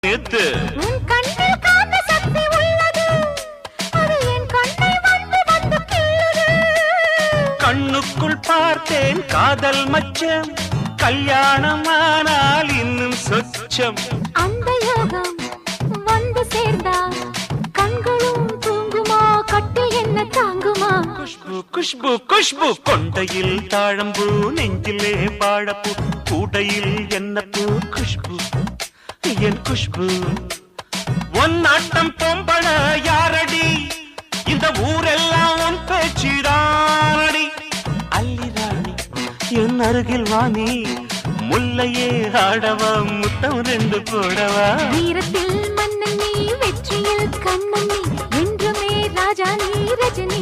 நேத்து உன் கண்ணில் காந்த சக்தி உள்ளது, அது என் கண்ணை வந்து வந்து கிள்ளுது. கண்ணுக்குள் பார்த்தேன் காதல் மச்சம், கல்யாணமானால் இன்னும் சொச்சம். அந்த யோகம் வந்து சேர்ந்தா கண்களும் தூங்குமா, கட்டில் என்ன தாங்குமா? குஷ்பு குஷ்பு குஷ்பு, கொண்டையில் தாழம்பூ, நெஞ்சிலே பாழப்பூ, கூடையில் என்ன பூ? குஷ்பு என் குஷ்பு. ஒன் நாட்டம் பொம்பள யாரடி, இந்த ஊரெல்லாம் உன் பேச்சிடானடி. அல்லிராணி என் அருகில் வாணி, முல்லையே ஆடவா, முத்தம் 2 போடவா. வீரத்தில் மன்னன் நீ, வெற்றியில் கண்ணன் நீ, என்றுமே ராஜா நீ, ரஜினி